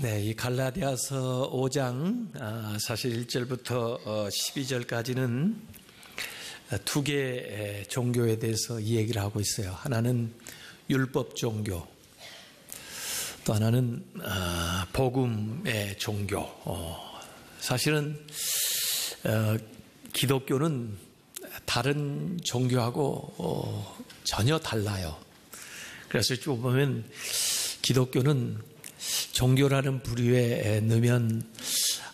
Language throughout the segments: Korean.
네, 이 갈라디아서 5장 사실 1절부터 12절까지는 두 개의 종교에 대해서 이 얘기를 하고 있어요. 하나는 율법 종교, 또 하나는 복음의 종교. 사실은 기독교는 다른 종교하고 전혀 달라요. 그래서 쭉 보면 기독교는 종교라는 부류에 넣으면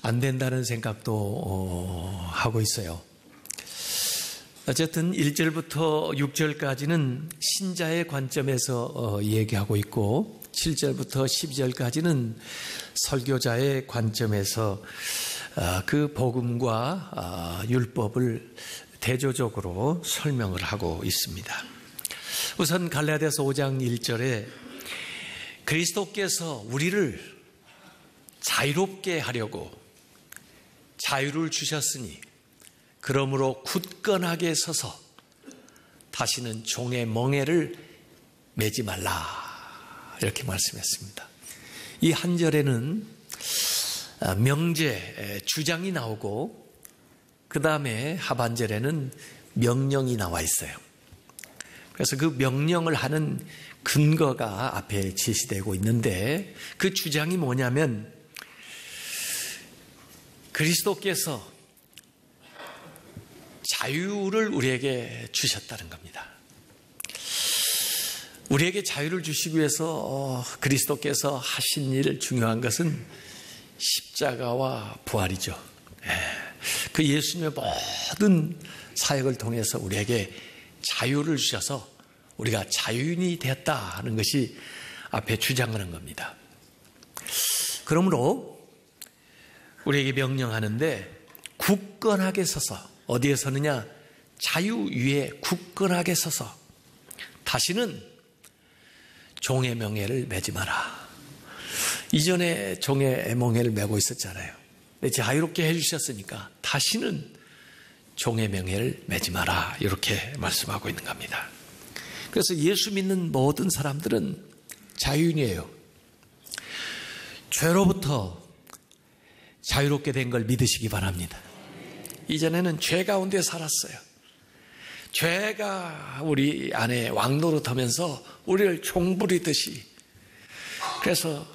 안 된다는 생각도 하고 있어요. 어쨌든 1절부터 6절까지는 신자의 관점에서 얘기하고 있고 7절부터 12절까지는 설교자의 관점에서 그 복음과 율법을 대조적으로 설명을 하고 있습니다. 우선 갈라디아서 5장 1절에 그리스도께서 우리를 자유롭게 하려고 자유를 주셨으니 그러므로 굳건하게 서서 다시는 종의 멍에를 매지 말라, 이렇게 말씀했습니다. 이 한 절에는 명제, 주장이 나오고 그 다음에 하반절에는 명령이 나와 있어요. 그래서 그 명령을 하는 근거가 앞에 제시되고 있는데 그 주장이 뭐냐면 그리스도께서 자유를 우리에게 주셨다는 겁니다. 우리에게 자유를 주시기 위해서 그리스도께서 하신 일 중요한 것은 십자가와 부활이죠. 그 예수님의 모든 사역을 통해서 우리에게 자유를 주셔서 우리가 자유인이 되었다는 것이 앞에 주장하는 겁니다. 그러므로 우리에게 명령하는데 굳건하게 서서, 어디에 서느냐? 자유 위에 굳건하게 서서 다시는 종의 명예를 매지 마라. 이전에 종의 명예를 매고 있었잖아요. 근데 자유롭게 해주셨으니까 다시는 종의 명예를 매지 마라, 이렇게 말씀하고 있는 겁니다. 그래서 예수 믿는 모든 사람들은 자유인이에요. 죄로부터 자유롭게 된 걸 믿으시기 바랍니다. 이전에는 죄 가운데 살았어요. 죄가 우리 안에 왕노릇하면서 우리를 종부리듯이, 그래서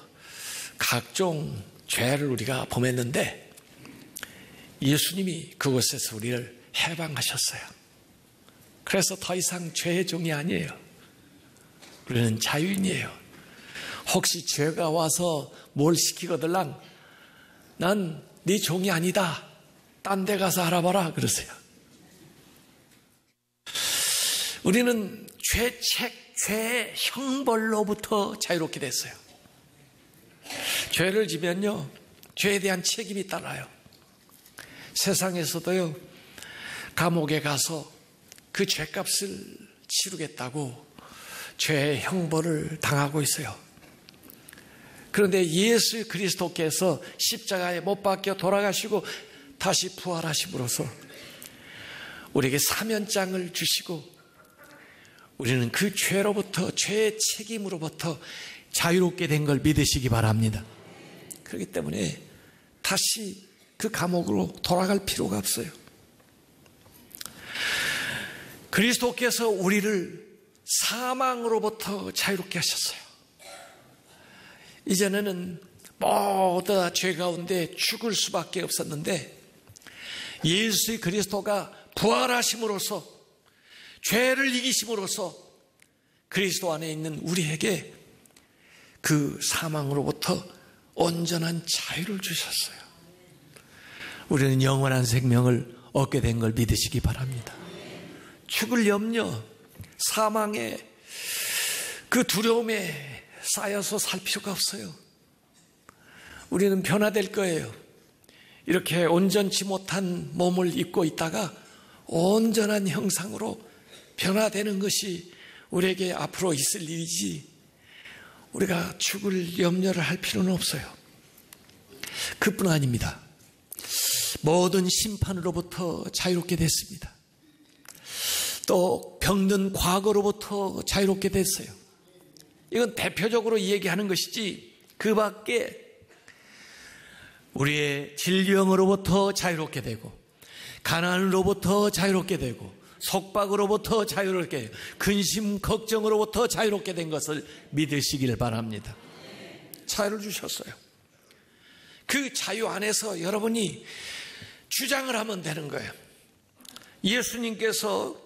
각종 죄를 우리가 범했는데 예수님이 그곳에서 우리를 해방하셨어요. 그래서 더 이상 죄의 종이 아니에요. 우리는 자유인이에요. 혹시 죄가 와서 뭘 시키거들랑 난 네 종이 아니다, 딴 데 가서 알아봐라, 그러세요. 우리는 죄의 형벌로부터 자유롭게 됐어요. 죄를 지면요, 죄에 대한 책임이 따라요. 세상에서도요, 감옥에 가서 그 죄값을 치르겠다고 죄의 형벌을 당하고 있어요. 그런데 예수 그리스도께서 십자가에 못 박혀 돌아가시고 다시 부활하심으로써 우리에게 사면장을 주시고 우리는 그 죄로부터, 죄의 책임으로부터 자유롭게 된 걸 믿으시기 바랍니다. 그렇기 때문에 다시 그 감옥으로 돌아갈 필요가 없어요. 그리스도께서 우리를 사망으로부터 자유롭게 하셨어요. 이전에는 모두 다 죄 가운데 죽을 수밖에 없었는데 예수 그리스도가 부활하심으로써, 죄를 이기심으로써 그리스도 안에 있는 우리에게 그 사망으로부터 온전한 자유를 주셨어요. 우리는 영원한 생명을 얻게 된 걸 믿으시기 바랍니다. 죽을 염려, 사망의 그 두려움에 쌓여서 살 필요가 없어요. 우리는 변화될 거예요. 이렇게 온전치 못한 몸을 입고 있다가 온전한 형상으로 변화되는 것이 우리에게 앞으로 있을 일이지, 우리가 죽을 염려를 할 필요는 없어요. 그뿐 아닙니다. 모든 심판으로부터 자유롭게 됐습니다. 또 병든 과거로부터 자유롭게 됐어요. 이건 대표적으로 얘기하는 것이지 그 밖에 우리의 질병으로부터 자유롭게 되고, 가난으로부터 자유롭게 되고, 속박으로부터 자유롭게, 근심, 걱정으로부터 자유롭게 된 것을 믿으시길 바랍니다. 자유를 주셨어요. 그 자유 안에서 여러분이 주장을 하면 되는 거예요. 예수님께서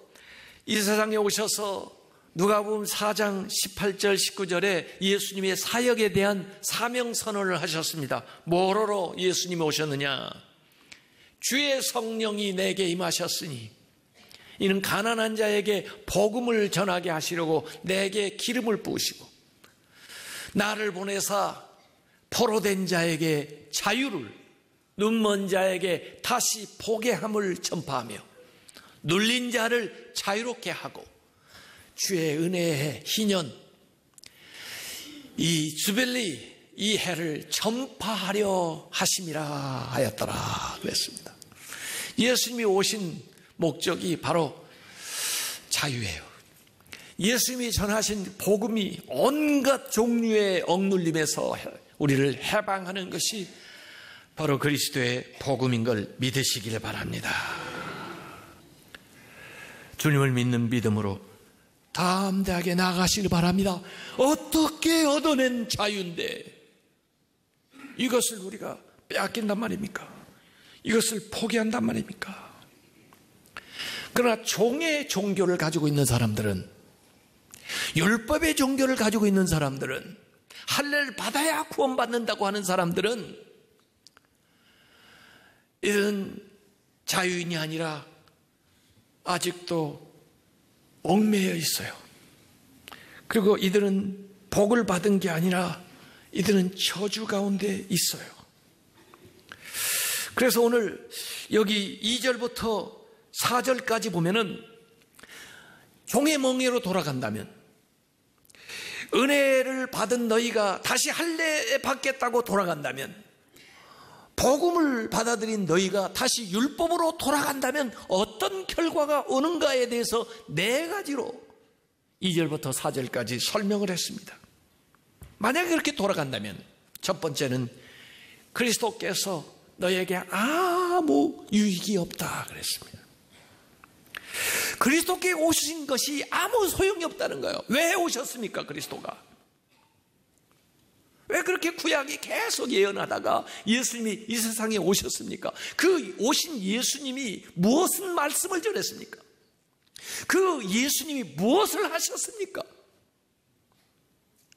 이 세상에 오셔서 누가복음 4장 18절 19절에 예수님의 사역에 대한 사명 선언을 하셨습니다. 뭐로 예수님이 오셨느냐? 주의 성령이 내게 임하셨으니 이는 가난한 자에게 복음을 전하게 하시려고 내게 기름을 부으시고 나를 보내사 포로된 자에게 자유를, 눈먼 자에게 다시 보게 함을 전파하며 눌린 자를 자유롭게 하고 주의 은혜의 희년, 이 주빌리, 이 해를 전파하려 하심이라 하였더라 그랬습니다. 예수님이 오신 목적이 바로 자유예요. 예수님이 전하신 복음이 온갖 종류의 억눌림에서 우리를 해방하는 것이 바로 그리스도의 복음인 걸 믿으시기를 바랍니다. 주님을 믿는 믿음으로 담대하게 나가시길 바랍니다. 어떻게 얻어낸 자유인데 이것을 우리가 빼앗긴단 말입니까? 이것을 포기한단 말입니까? 그러나 종의 종교를 가지고 있는 사람들은, 율법의 종교를 가지고 있는 사람들은, 할례를 받아야 구원받는다고 하는 사람들은 이런 자유인이 아니라 아직도 얽매여 있어요. 그리고 이들은 복을 받은 게 아니라 이들은 저주 가운데 있어요. 그래서 오늘 여기 2절부터 4절까지 보면은 종의 멍에로 돌아간다면, 은혜를 받은 너희가 다시 할례 받겠다고 돌아간다면, 복음을 받아들인 너희가 다시 율법으로 돌아간다면 어떤 결과가 오는가에 대해서 4가지로 2절부터 4절까지 설명을 했습니다. 만약에 그렇게 돌아간다면 첫 번째는 그리스도께서 너에게 아무 유익이 없다 그랬습니다. 그리스도께 오신 것이 아무 소용이 없다는 거예요. 왜 오셨습니까? 그리스도가 왜 그렇게 구약이 계속 예언하다가 예수님이 이 세상에 오셨습니까? 그 오신 예수님이 무엇은 말씀을 전했습니까? 그 예수님이 무엇을 하셨습니까?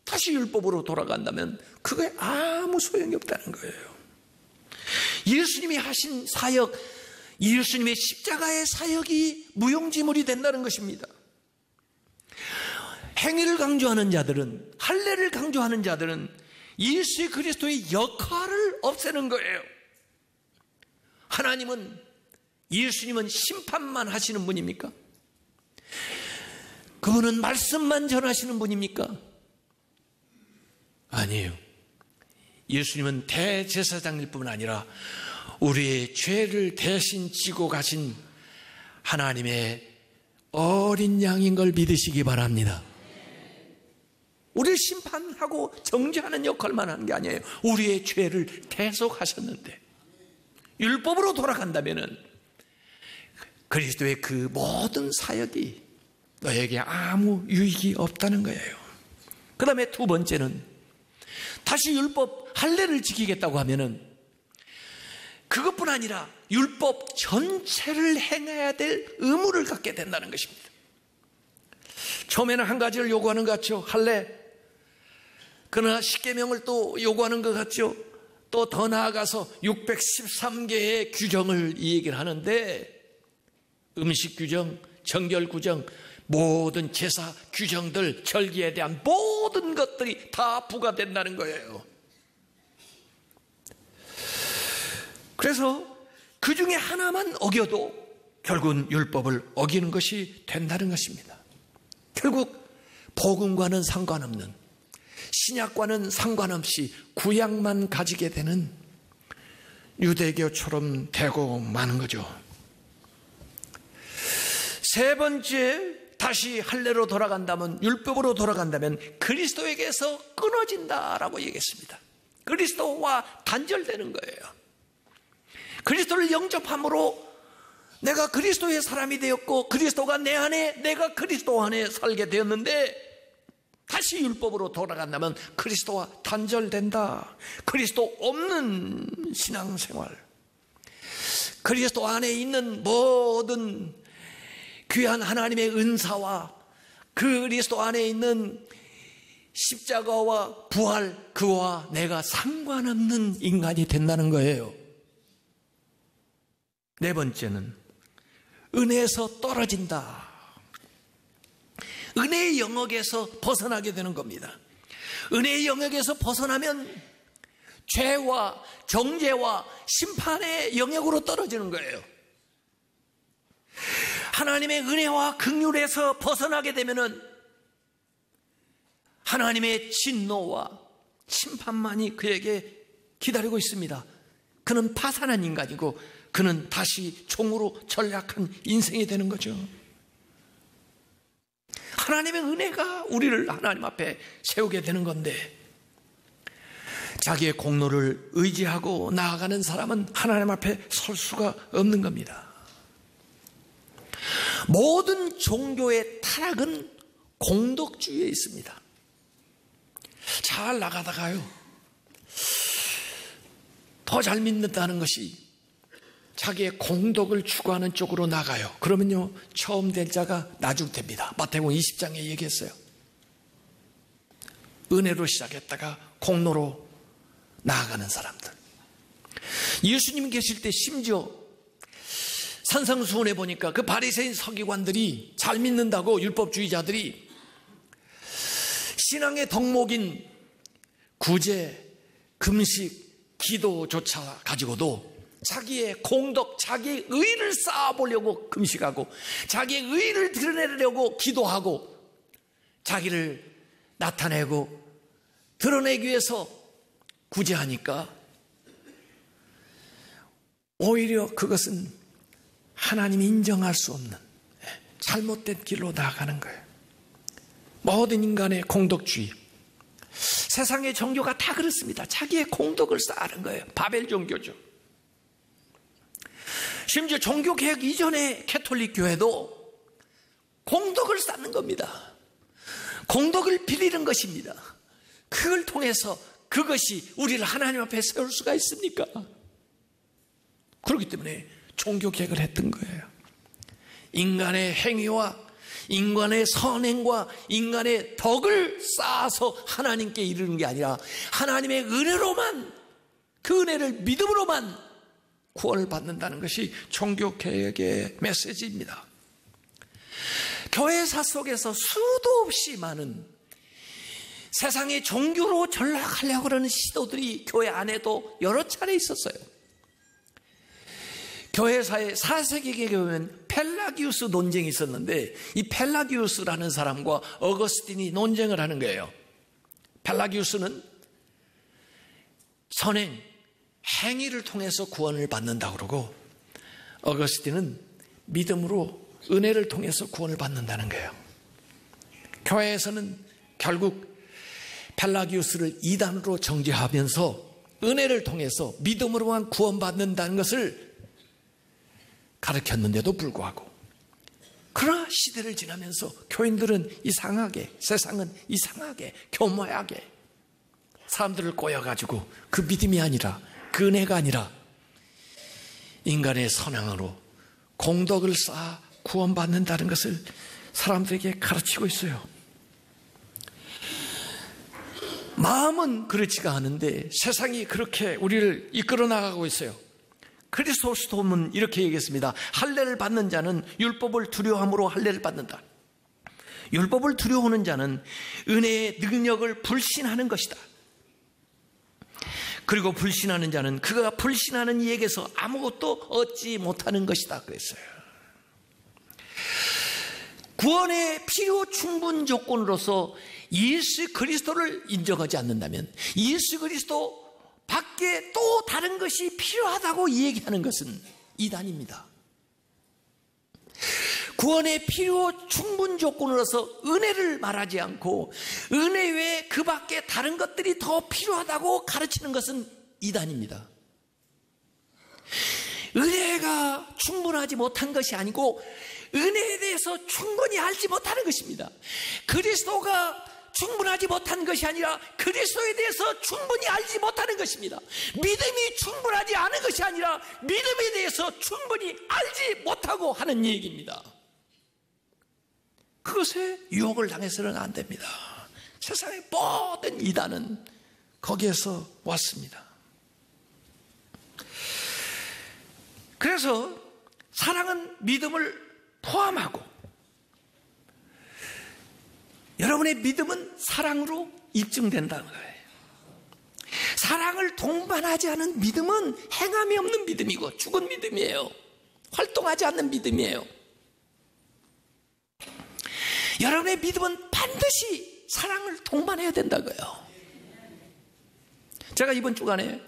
다시 율법으로 돌아간다면 그거에 아무 소용이 없다는 거예요. 예수님이 하신 사역, 예수님의 십자가의 사역이 무용지물이 된다는 것입니다. 행위를 강조하는 자들은, 할례를 강조하는 자들은 예수 그리스도의 역할을 없애는 거예요. 하나님은, 예수님은 심판만 하시는 분입니까? 그분은 말씀만 전하시는 분입니까? 아니에요. 예수님은 대제사장일 뿐만 아니라 우리의 죄를 대신 지고 가신 하나님의 어린 양인 걸 믿으시기 바랍니다. 우리를 심판하고 정죄하는 역할만 하는 게 아니에요. 우리의 죄를 대속하셨는데 율법으로 돌아간다면 그리스도의 그 모든 사역이 너에게 아무 유익이 없다는 거예요. 그 다음에 두 번째는 다시 율법 할례를 지키겠다고 하면은 그것뿐 아니라 율법 전체를 행해야 될 의무를 갖게 된다는 것입니다. 처음에는 한 가지를 요구하는 것 같죠. 할례. 그러나 십계명을 또 요구하는 것 같죠. 또 더 나아가서 613개의 규정을 이 얘기를 하는데 음식 규정, 정결 규정, 모든 제사 규정들, 절기에 대한 모든 것들이 다 부과된다는 거예요. 그래서 그 중에 하나만 어겨도 결국은 율법을 어기는 것이 된다는 것입니다. 결국 복음과는 상관없는, 신약과는 상관없이 구약만 가지게 되는 유대교처럼 되고 마는 거죠. 세 번째, 다시 할례로 돌아간다면, 율법으로 돌아간다면 그리스도에게서 끊어진다라고 얘기했습니다. 그리스도와 단절되는 거예요. 그리스도를 영접함으로 내가 그리스도의 사람이 되었고 그리스도가 내 안에, 내가 그리스도 안에 살게 되었는데 다시 율법으로 돌아간다면 그리스도와 단절된다. 그리스도 없는 신앙생활, 그리스도 안에 있는 모든 귀한 하나님의 은사와 그리스도 안에 있는 십자가와 부활, 그와 내가 상관없는 인간이 된다는 거예요. 네 번째는 은혜에서 떨어진다. 은혜의 영역에서 벗어나게 되는 겁니다. 은혜의 영역에서 벗어나면 죄와 정죄와 심판의 영역으로 떨어지는 거예요. 하나님의 은혜와 긍휼에서 벗어나게 되면은 하나님의 진노와 심판만이 그에게 기다리고 있습니다. 그는 파산한 인간이고 그는 다시 종으로 전락한 인생이 되는 거죠. 하나님의 은혜가 우리를 하나님 앞에 세우게 되는 건데 자기의 공로를 의지하고 나아가는 사람은 하나님 앞에 설 수가 없는 겁니다. 모든 종교의 타락은 공덕주의에 있습니다. 잘 나가다가요, 더 잘 믿는다는 것이 자기의 공덕을 추구하는 쪽으로 나가요. 그러면요, 처음 될 자가 나중됩니다. 마태복음 20장에 얘기했어요. 은혜로 시작했다가 공로로 나아가는 사람들. 예수님 계실 때 심지어 산상수훈에 보니까 그 바리새인 서기관들이 잘 믿는다고, 율법주의자들이 신앙의 덕목인 구제, 금식, 기도조차 가지고도 자기의 공덕, 자기의 의를 쌓아보려고 금식하고 자기의 의를 드러내려고 기도하고 자기를 나타내고 드러내기 위해서 구제하니까 오히려 그것은 하나님이 인정할 수 없는 잘못된 길로 나아가는 거예요. 모든 인간의 공덕주의, 세상의 종교가 다 그렇습니다. 자기의 공덕을 쌓는 거예요. 바벨 종교죠. 심지어 종교개혁 이전의 캐톨릭 교회도 공덕을 쌓는 겁니다. 공덕을 빌리는 것입니다. 그걸 통해서 그것이 우리를 하나님 앞에 세울 수가 있습니까? 그렇기 때문에 종교개혁을 했던 거예요. 인간의 행위와 인간의 선행과 인간의 덕을 쌓아서 하나님께 이르는 게 아니라 하나님의 은혜로만, 그 은혜를 믿음으로만 구원을 받는다는 것이 종교개혁의 메시지입니다. 교회사 속에서 수도 없이 많은 세상의 종교로 전락하려고 하는 시도들이 교회 안에도 여러 차례 있었어요. 교회사의 4세기에 보면 펠라기우스 논쟁이 있었는데, 이 펠라기우스라는 사람과 어거스틴이 논쟁을 하는 거예요. 펠라기우스는 선행, 행위를 통해서 구원을 받는다고 그러고, 어거스틴은 믿음으로 은혜를 통해서 구원을 받는다는 거예요. 교회에서는 결국 펠라기우스를 이단으로 정죄하면서 은혜를 통해서 믿음으로만 구원받는다는 것을 가르쳤는데도 불구하고, 그러나 시대를 지나면서 교인들은 이상하게, 세상은 이상하게, 교묘하게 사람들을 꼬여가지고 그 믿음이 아니라, 그 은혜가 아니라 인간의 선행으로 공덕을 쌓아 구원받는다는 것을 사람들에게 가르치고 있어요. 마음은 그렇지가 않은데 세상이 그렇게 우리를 이끌어 나가고 있어요. 크리스토스톰은 이렇게 얘기했습니다. 할례를 받는 자는 율법을 두려워함으로 할례를 받는다. 율법을 두려워하는 자는 은혜의 능력을 불신하는 것이다. 그리고 불신하는 자는 그가 불신하는 이에게서 아무것도 얻지 못하는 것이다 그랬어요. 구원의 필요 충분 조건으로서 예수 그리스도를 인정하지 않는다면, 예수 그리스도 밖에 또 다른 것이 필요하다고 얘기하는 것은 이단입니다. 구원의 필요 충분 조건으로서 은혜를 말하지 않고 은혜 외에 그 밖에 다른 것들이 더 필요하다고 가르치는 것은 이단입니다. 은혜가 충분하지 못한 것이 아니고 은혜에 대해서 충분히 알지 못하는 것입니다. 그리스도가 충분하지 못한 것이 아니라 그리스도에 대해서 충분히 알지 못하는 것입니다. 믿음이 충분하지 않은 것이 아니라 믿음에 대해서 충분히 알지 못하고 하는 얘기입니다. 그것에 유혹을 당해서는 안 됩니다. 세상의 모든 이단은 거기에서 왔습니다. 그래서 사랑은 믿음을 포함하고 여러분의 믿음은 사랑으로 입증된다는 거예요. 사랑을 동반하지 않은 믿음은 행함이 없는 믿음이고 죽은 믿음이에요. 활동하지 않는 믿음이에요. 여러분의 믿음은 반드시 사랑을 동반해야 된다고요. 제가 이번 주간에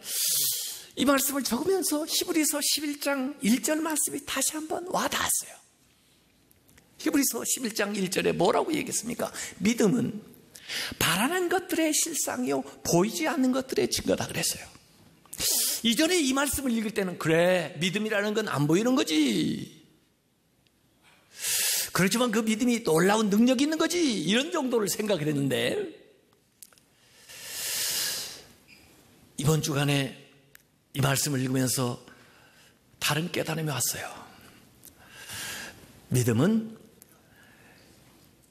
이 말씀을 적으면서 히브리서 11장 1절 말씀이 다시 한번 와닿았어요. 히브리서 11장 1절에 뭐라고 얘기했습니까? 믿음은 바라는 것들의 실상이요 보이지 않는 것들의 증거다 그랬어요. 이전에 이 말씀을 읽을 때는 그래, 믿음이라는 건 안 보이는 거지, 그렇지만 그 믿음이 놀라운 능력이 있는 거지, 이런 정도를 생각을 했는데 이번 주간에 이 말씀을 읽으면서 다른 깨달음이 왔어요. 믿음은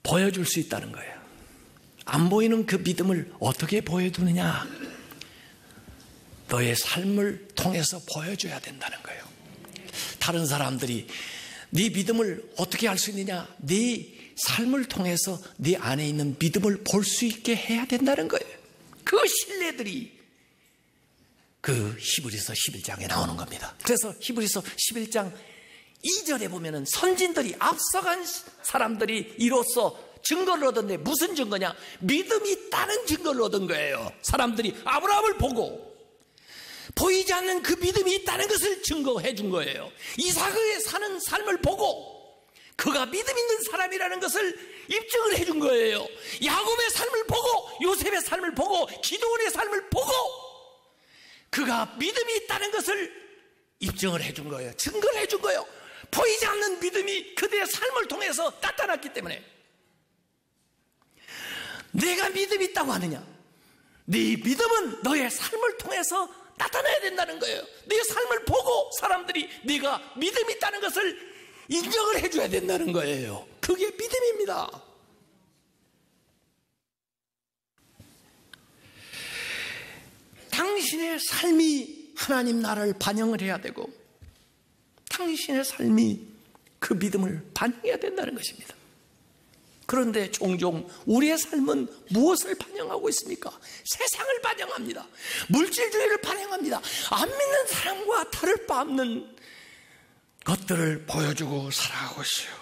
보여줄 수 있다는 거예요. 안 보이는 그 믿음을 어떻게 보여주느냐? 너의 삶을 통해서 보여줘야 된다는 거예요. 다른 사람들이 네 믿음을 어떻게 알 수 있느냐? 네 삶을 통해서 네 안에 있는 믿음을 볼 수 있게 해야 된다는 거예요. 그 신뢰들이 그 히브리서 11장에 나오는 겁니다. 그래서 히브리서 11장 2절에 보면은 선진들이, 앞서간 사람들이 이로써 증거를 얻었는데 무슨 증거냐? 믿음이 있다는 증거를 얻은 거예요. 사람들이 아브라함을 보고 보이지 않는 그 믿음이 있다는 것을 증거해 준 거예요. 이삭의 사는 삶을 보고 그가 믿음 있는 사람이라는 것을 입증을 해 준 거예요. 야곱의 삶을 보고, 요셉의 삶을 보고, 기드온의 삶을 보고 그가 믿음이 있다는 것을 입증을 해 준 거예요. 증거를 해 준 거예요. 보이지 않는 믿음이 그들의 삶을 통해서 나타났기 때문에. 내가 믿음이 있다고 하느냐? 네 믿음은 너의 삶을 통해서 나타나야 된다는 거예요. 네 삶을 보고 사람들이 네가 믿음이 있다는 것을 인정을 해줘야 된다는 거예요. 그게 믿음입니다. 당신의 삶이 하나님 나라를 반영을 해야 되고 당신의 삶이 그 믿음을 반영해야 된다는 것입니다. 그런데 종종 우리의 삶은 무엇을 반영하고 있습니까? 세상을 반영합니다. 물질주의를 반영합니다. 안 믿는 사람과 다를 바 없는 것들을 보여주고 살아가고 있어요.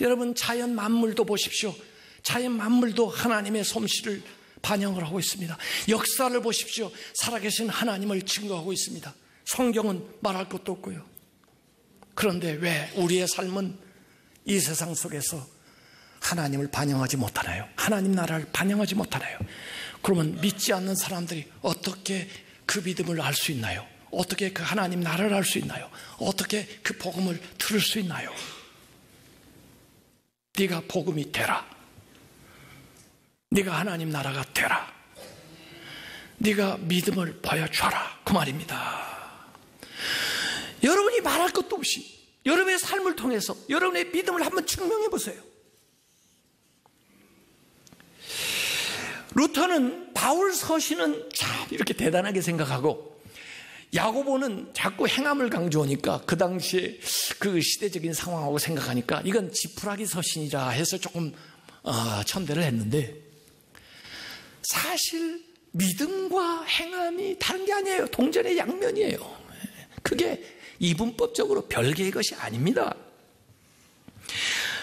여러분, 자연 만물도 보십시오. 자연 만물도 하나님의 솜씨를 반영을 하고 있습니다. 역사를 보십시오. 살아계신 하나님을 증거하고 있습니다. 성경은 말할 것도 없고요. 그런데 왜 우리의 삶은 이 세상 속에서 하나님을 반영하지 못하나요? 하나님 나라를 반영하지 못하나요? 그러면 믿지 않는 사람들이 어떻게 그 믿음을 알 수 있나요? 어떻게 그 하나님 나라를 알 수 있나요? 어떻게 그 복음을 들을 수 있나요? 네가 복음이 되라. 네가 하나님 나라가 되라. 네가 믿음을 보여줘라. 그 말입니다. 여러분이 말할 것도 없이 여러분의 삶을 통해서 여러분의 믿음을 한번 증명해 보세요. 루터는 바울 서신은 참 이렇게 대단하게 생각하고 야고보는 자꾸 행함을 강조하니까 그 당시에 그 시대적인 상황하고 생각하니까 이건 지푸라기 서신이라 해서 조금 천대를 했는데, 사실 믿음과 행함이 다른 게 아니에요. 동전의 양면이에요. 그게 이분법적으로 별개의 것이 아닙니다.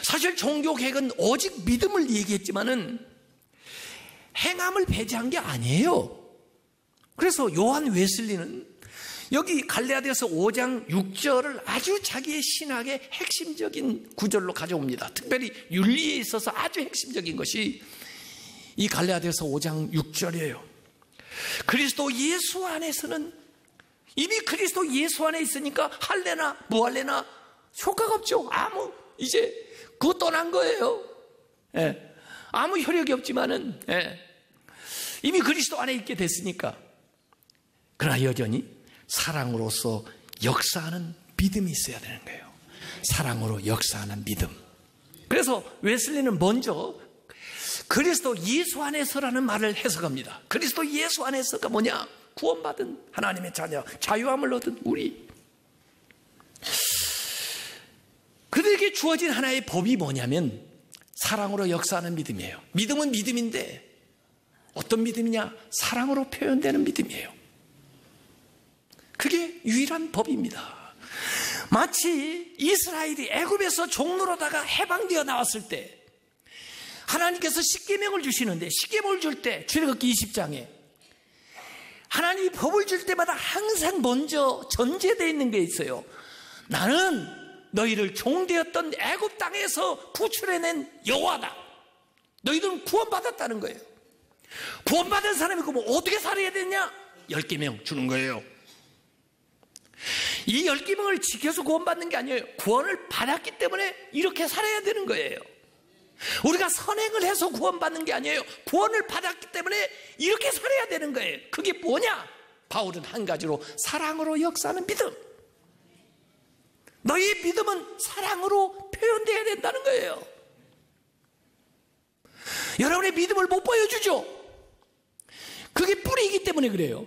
사실 종교개혁은 오직 믿음을 얘기했지만은 행함을 배제한 게 아니에요. 그래서 요한 웨슬리는 여기 갈라디아서 5장 6절을 아주 자기의 신학의 핵심적인 구절로 가져옵니다. 특별히 윤리에 있어서 아주 핵심적인 것이 이 갈라디아서 5장 6절이에요. 그리스도 예수 안에서는 이미 그리스도 예수 안에 있으니까 할래나 무할래나 효과가 없죠. 이제 그거 떠난 거예요. 예. 아무 효력이 없지만은, 예. 이미 그리스도 안에 있게 됐으니까. 그러나 여전히 사랑으로서 역사하는 믿음이 있어야 되는 거예요. 사랑으로 역사하는 믿음. 그래서 웨슬리는 먼저 그리스도 예수 안에서라는 말을 해석합니다. 그리스도 예수 안에서가 뭐냐? 구원받은 하나님의 자녀, 자유함을 얻은 우리. 그들에게 주어진 하나의 법이 뭐냐면 사랑으로 역사하는 믿음이에요. 믿음은 믿음인데 어떤 믿음이냐? 사랑으로 표현되는 믿음이에요. 그게 유일한 법입니다. 마치 이스라엘이 애굽에서 종로로다가 해방되어 나왔을 때 하나님께서 십계명을 주시는데, 십계명을 줄 때 출애굽기 20장에 하나님이 법을 줄 때마다 항상 먼저 전제되어 있는 게 있어요. 나는 너희를 종되었던 애굽 땅에서 구출해낸 여호와다. 너희들은 구원받았다는 거예요. 구원받은 사람이 그럼 어떻게 살아야 되냐? 10계명 주는 거예요. 이 10계명을 지켜서 구원받는 게 아니에요. 구원을 받았기 때문에 이렇게 살아야 되는 거예요. 우리가 선행을 해서 구원받는 게 아니에요. 구원을 받았기 때문에 이렇게 살아야 되는 거예요. 그게 뭐냐? 바울은 한 가지로 사랑으로 역사하는 믿음. 너희의 믿음은 사랑으로 표현되어야 된다는 거예요. 여러분의 믿음을 못 보여주죠. 그게 뿌리이기 때문에 그래요.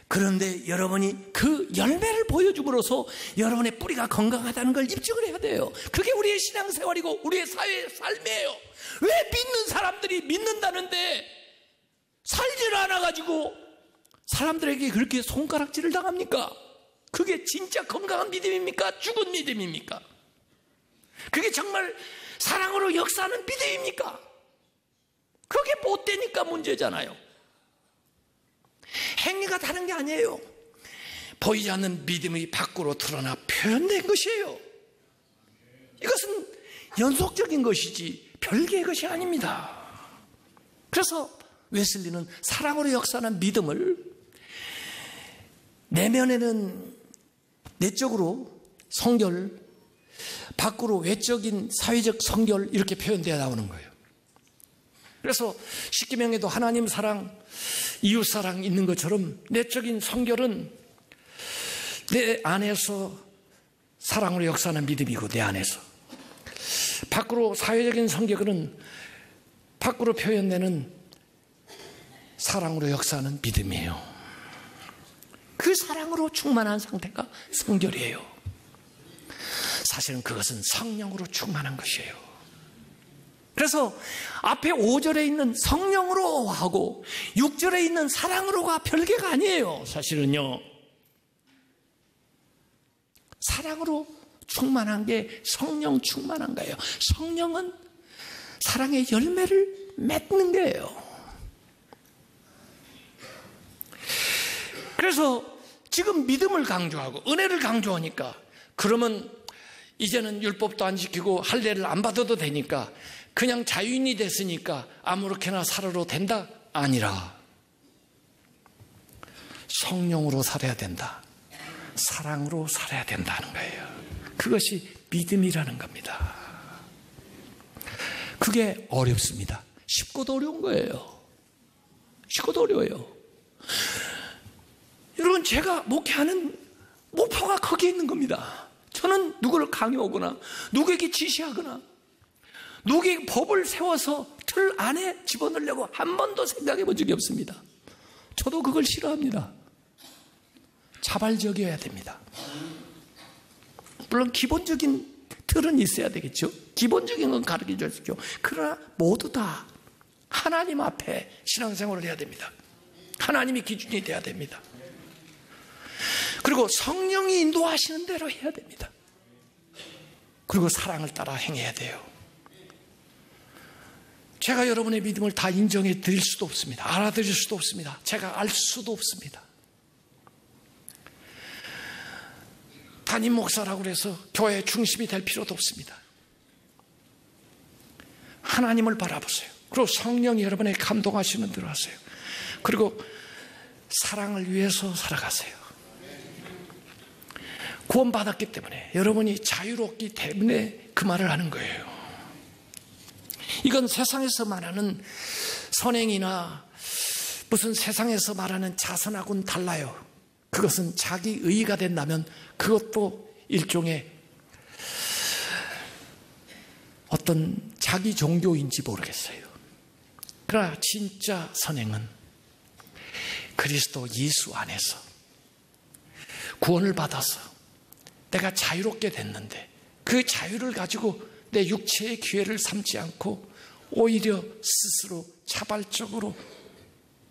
그런데 여러분이 그 열매를 보여줌으로써 여러분의 뿌리가 건강하다는 걸 입증을 해야 돼요. 그게 우리의 신앙생활이고 우리의 사회의 삶이에요. 왜 믿는 사람들이 믿는다는데 살지를 않아가지고 사람들에게 그렇게 손가락질을 당합니까? 그게 진짜 건강한 믿음입니까? 죽은 믿음입니까? 그게 정말 사랑으로 역사하는 믿음입니까? 그게 못 되니까 문제잖아요. 행위가 다른 게 아니에요. 보이지 않는 믿음이 밖으로 드러나 표현된 것이에요. 이것은 연속적인 것이지 별개의 것이 아닙니다. 그래서 웨슬리는 사랑으로 역사하는 믿음을 내면에는 내적으로 성결, 밖으로 외적인 사회적 성결 이렇게 표현되어 나오는 거예요. 그래서 십계명에도 하나님 사랑, 이웃 사랑 있는 것처럼 내적인 성결은 내 안에서 사랑으로 역사하는 믿음이고 내 안에서 밖으로 사회적인 성결은 밖으로 표현되는 사랑으로 역사하는 믿음이에요. 그 사랑으로 충만한 상태가 성결이에요. 사실은 그것은 성령으로 충만한 것이에요. 그래서 앞에 5절에 있는 성령으로 하고 6절에 있는 사랑으로가 별개가 아니에요. 사실은요. 사랑으로 충만한 게 성령 충만한 거예요. 성령은 사랑의 열매를 맺는 거예요. 그래서 지금 믿음을 강조하고 은혜를 강조하니까 그러면 이제는 율법도 안 지키고 할례를 안 받아도 되니까 그냥 자유인이 됐으니까 아무렇게나 살아도 된다? 아니라 성령으로 살아야 된다. 사랑으로 살아야 된다는 거예요. 그것이 믿음이라는 겁니다. 그게 어렵습니다. 쉽고도 어려운 거예요. 쉽고도 어려워요. 여러분, 제가 목회하는 목표가 거기에 있는 겁니다. 저는 누구를 강요하거나 누구에게 지시하거나 누구에게 법을 세워서 틀 안에 집어넣으려고 한 번도 생각해 본 적이 없습니다. 저도 그걸 싫어합니다. 자발적이어야 됩니다. 물론 기본적인 틀은 있어야 되겠죠. 기본적인 건 가르쳐 주십시오. 그러나 모두 다 하나님 앞에 신앙생활을 해야 됩니다. 하나님이 기준이 돼야 됩니다. 그리고 성령이 인도하시는 대로 해야 됩니다. 그리고 사랑을 따라 행해야 돼요. 제가 여러분의 믿음을 다 인정해 드릴 수도 없습니다. 알아드릴 수도 없습니다. 제가 알 수도 없습니다. 담임 목사라고 해서 교회의 중심이 될 필요도 없습니다. 하나님을 바라보세요. 그리고 성령이 여러분에게 감동하시는 대로 하세요. 그리고 사랑을 위해서 살아가세요. 구원받았기 때문에, 여러분이 자유롭기 때문에 그 말을 하는 거예요. 이건 세상에서 말하는 선행이나 무슨 세상에서 말하는 자선하고는 달라요. 그것은 자기 의의가 된다면 그것도 일종의 어떤 자기 종교인지 모르겠어요. 그러나 진짜 선행은 그리스도 예수 안에서 구원을 받아서 내가 자유롭게 됐는데 그 자유를 가지고 내 육체의 기회를 삼지 않고 오히려 스스로 자발적으로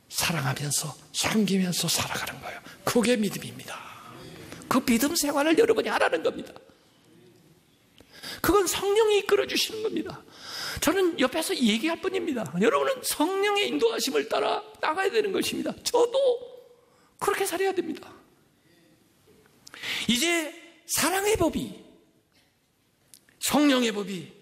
사랑하면서 섬기면서 살아가는 거예요. 그게 믿음입니다. 그 믿음 생활을 여러분이 하라는 겁니다. 그건 성령이 이끌어 주시는 겁니다. 저는 옆에서 얘기할 뿐입니다. 여러분은 성령의 인도하심을 따라 나가야 되는 것입니다. 저도 그렇게 살아야 됩니다. 이제 사랑의 법이, 성령의 법이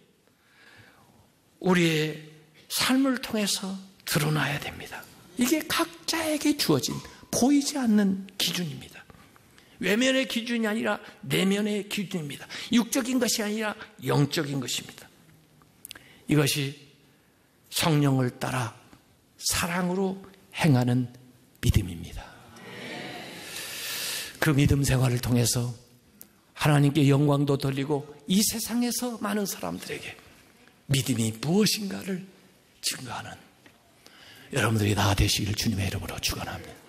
우리의 삶을 통해서 드러나야 됩니다. 이게 각자에게 주어진 보이지 않는 기준입니다. 외면의 기준이 아니라 내면의 기준입니다. 육적인 것이 아니라 영적인 것입니다. 이것이 성령을 따라 사랑으로 행하는 믿음입니다. 그 믿음 생활을 통해서 하나님께 영광도 돌리고 이 세상에서 많은 사람들에게 믿음이 무엇인가를 증거하는 여러분들이 다 되시기를 주님의 이름으로 축원합니다.